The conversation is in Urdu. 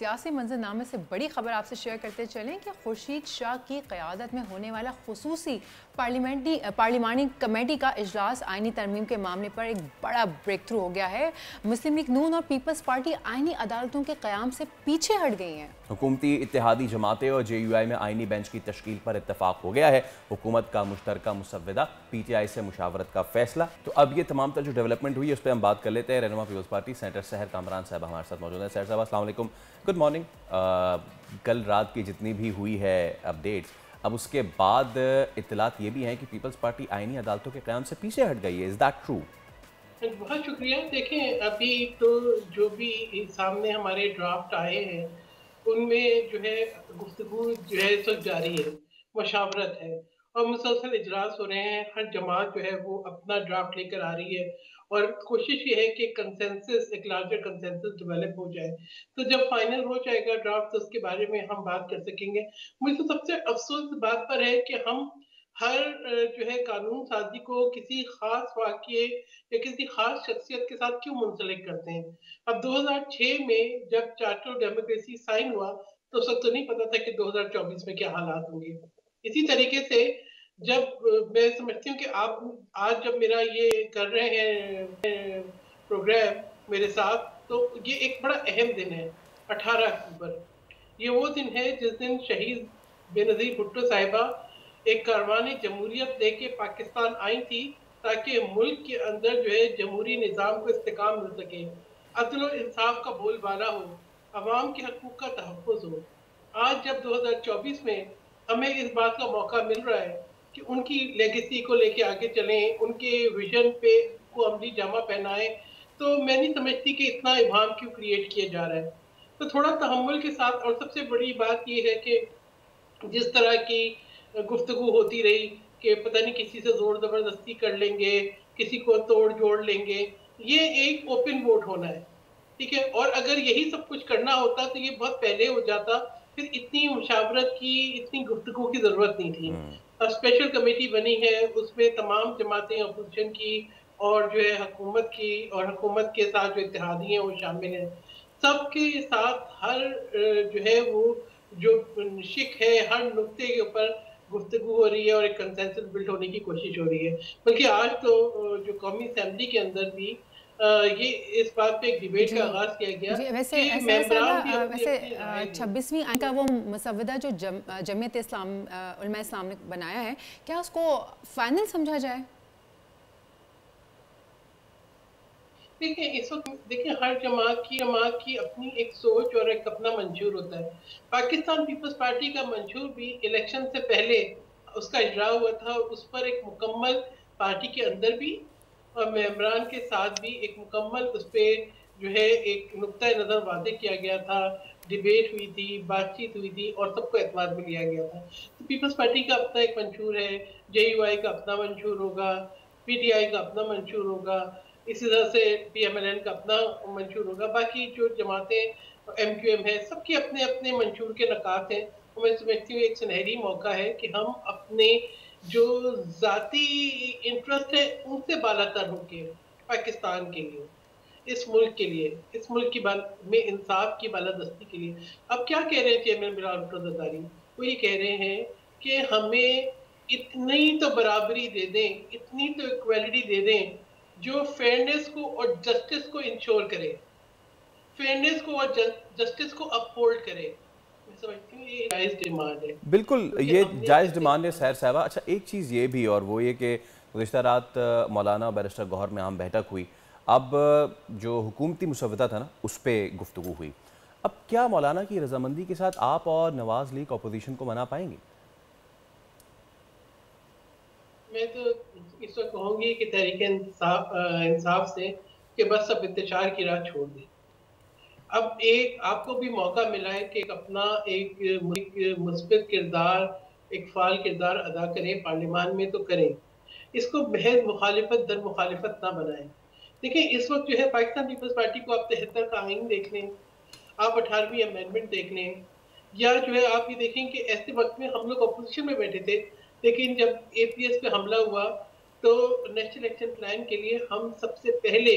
سیاسی منظرنامے سے بڑی خبر آپ سے شیئر کرتے چلیں کہ خورشید شاہ کی قیادت میں ہونے والا خصوصی پارلیمانی کمیٹی کا اجلاس آئینی ترمیم کے معاملے پر ایک بڑا بریک تھرو ہو گیا ہے۔ مسلم لیگ نون اور پیپلز پارٹی آئینی عدالتوں کے قیام سے پیچھے ہٹ گئی ہیں۔ حکومتی اتحادی جماعتیں اور جے یو آئی میں آئینی بینچ کی تشکیل پر اتفاق ہو گیا ہے۔ حکومت کا مشترکہ مسودہ، پی ٹی آئی سے مشاورت کا فیصلہ۔ تو اب یہ تمام تر جو ڈیولپمنٹ ہوئی ہے اس پہ ہم بات کر لیتے ہیں۔ رہنما پیپلز پارٹی سینیٹر سحر کامران صاحب ہمارے ساتھ موجود ہیں۔ سحر صاحب السلام علیکم، گڈ مارننگ۔ کل رات کی جتنی بھی ہوئی ہے اپڈیٹس، اب اس کے بعد اطلاعات یہ بھی ہیں کہ پیپلز پارٹی آئینی عدالتوں کے قیام سے پیچھے ہٹ گئی ہے۔ Is that true? بہت شکریہ۔ دیکھیں، ابھی تو جو بھی سامنے ہمارے ڈرافٹ آئے ہیں ان میں جو ہے گفتگو جو ہے اس وقت جاری ہے، مشاورت ہے اور مسلسل اجلاس ہو رہے ہیں۔ ہر جماعت جو ہے وہ اپنا ڈرافٹ لے کر آ رہی ہے اور کوشش یہ ہے کہ کنسنسس، ایک لارجر کنسنسس ڈیولپ ہو جائے۔ تو جب فائنل ہو جائے گا ڈرافٹ تو اس کے بارے میں ہم بات کر سکیں گے۔ مجھے تو سب سے افسوس اس بات پر ہے کہ ہم ہر جو ہے قانون سازی کو کسی خاص واقعے یا کسی خاص شخصیت کے ساتھ کیوں منسلک کرتے ہیں۔ اب 2006 میں جب چارٹر آف ڈیموکریسی سائن ہوا تو اس وقت تو نہیں پتا تھا کہ 2024 میں کیا حالات ہوں گے۔ اسی طریقے سے جب میں سمجھتی ہوں کہ آپ آج جب میرا یہ کر رہے ہیں پروگرام میرے ساتھ، تو یہ ایک بڑا اہم دن ہے، 18 اکتوبر۔ یہ وہ دن ہے جس دن شہید بے نظیر بھٹو صاحبہ ایک کاروان جمہوریت لے کے پاکستان آئی تھی تاکہ ملک کے اندر جو ہے جمہوری نظام کو استحکام مل سکے، عدل و انصاف کا بول بالا ہو، عوام کے حقوق کا تحفظ ہو۔ آج جب 2024 میں ہمیں اس بات کا موقع مل رہا ہے کہ ان کی لیگیسی کو لے کے آگے چلیں، ان کے ویژن پہ کو عملی جامہ پہنائیں، تو میں نہیں سمجھتی کہ اتنا ابہام کیوں کریٹ کیا جا رہا ہے۔ تو تھوڑا تحمل کے ساتھ، اور سب سے بڑی بات یہ ہے کہ جس طرح کی گفتگو ہوتی رہی کہ پتہ نہیں کسی سے زور زبردستی کر لیں گے، کسی کو توڑ جوڑ لیں گے، یہ ایک اوپن ووٹ ہونا ہے، ٹھیک ہے؟ اور اگر یہی سب کچھ کرنا ہوتا تو یہ بہت پہلے ہو جاتا، پھر اتنی مشاورت کی، اتنی گفتگو کی ضرورت نہیں تھی۔ اب اسپیشل کمیٹی بنی ہے، اس میں تمام جماعتیں اپوزیشن کی اور جو ہے حکومت کی، اور حکومت کے ساتھ جو اتحادی ہیں وہ شامل ہیں۔ سب کے ساتھ ہر جو ہے وہ جو شک ہے، ہر نقطے کے اوپر گفتگو ہو رہی ہے اور ایک کنسنسس بلڈ ہونے کی کوشش ہو رہی ہے۔ بلکہ آج تو جو قومی اسمبلی کے اندر بھی یہ اس بات پہ ایک ڈیبیٹ کا آغاز کیا گیا ویسے کہ سحر ممبران بھی صاحبہ، اپنی ویسے اپنی رائے دیں۔ 26ویں آئین کا وہ مسودہ جو جمعیت اسلام، علماء اسلام نے بنایا ہے، کیا اس کو فائنل سمجھا جائے؟ دیکھیں اس وقت، دیکھیں ہر جماعت کی اپنی ایک سوچ اور ایک اپنا منشور ہوتا ہے۔ پاکستان پیپلز پارٹی کا منشور بھی الیکشن سے پہلے اس کا اجرا ہوا تھا، اس پر ایک مکمل پارٹی کے اندر بھی اور ممبران کے ساتھ بھی ایک مکمل اس پہ جو ہے ایک نقطۂ نظر واضح کیا گیا تھا، ڈیبیٹ ہوئی تھی، بات چیت ہوئی تھی اور سب کو اعتماد میں لیا گیا تھا۔ تو پیپلز پارٹی کا اپنا ایک منشور ہے، جے یو آئی کا اپنا منشور ہوگا، پی ٹی آئی کا اپنا منشور ہوگا، اسی طرح سے پی ایم ایل این کا اپنا منشور ہوگا۔ باقی جو جماعتیں ایم کیو ایم ہے، سب کے اپنے اپنے منشور کے نکات ہیں۔ میں سمجھتی ہوں ایک سنہری موقع ہے کہ ہم اپنے جو ذاتی انٹرسٹ ہے ان سے بالا تر ہو کے پاکستان کے لیے، اس ملک کے لیے، اس ملک کی میں انصاف کی بالادستی کے لیے۔ اب کیا کہہ رہے ہیں چیئرمین بلال بھٹو زرداری؟ وہ یہ کہہ رہے ہیں کہ ہمیں اتنی تو برابری دے دیں، اتنی تو ایکویلٹی دے دیں جو فیئرنیس کو اور جسٹس کو انشور کرے، فیئرنیس کو اور جسٹس کو اپہولڈ کرے۔ میں سمجھتی ہوں یہ جائز ڈیمانڈ ہے۔ بالکل یہ جائز ڈیمانڈ ہے سحر صاحبہ۔ اچھا ایک چیز یہ بھی، اور وہ یہ کہ گزشتہ رات مولانا بیرسٹر گوہر میں عام بیٹھک ہوئی، اب جو حکومتی مسودہ تھا نا اس پہ گفتگو ہوئی، اب کیا مولانا کی رضامندی کے ساتھ آپ اور نواز لیگ اپوزیشن کو منا پائیں گے؟ میں تو اس وقت کہوں گی کہ تحریک انصاف سے کہ بس اب انتشار کی راہ چھوڑ دیں۔ اب ایک آپ کو بھی موقع ملا ہے کہ اپنا ایک مثبت کردار، ایک فعال کردار ادا کریں، پارلیمان میں تو کریں، اس کو محض مخالفت در مخالفت نہ بنائیں۔ دیکھیں اس وقت جو ہے پاکستان پیپلز پارٹی کو آپ 73 کا آئین دیکھ لیں، آپ 18ویں امینڈمنٹ دیکھ لیں، یا جو ہے آپ یہ دیکھیں کہ ایسے وقت میں ہم لوگ اپوزیشن میں بیٹھے تھے، لیکن جب اے پی ایس پہ حملہ ہوا تو نیشنل ایکشن پلان کے لیے ہم سب سے پہلے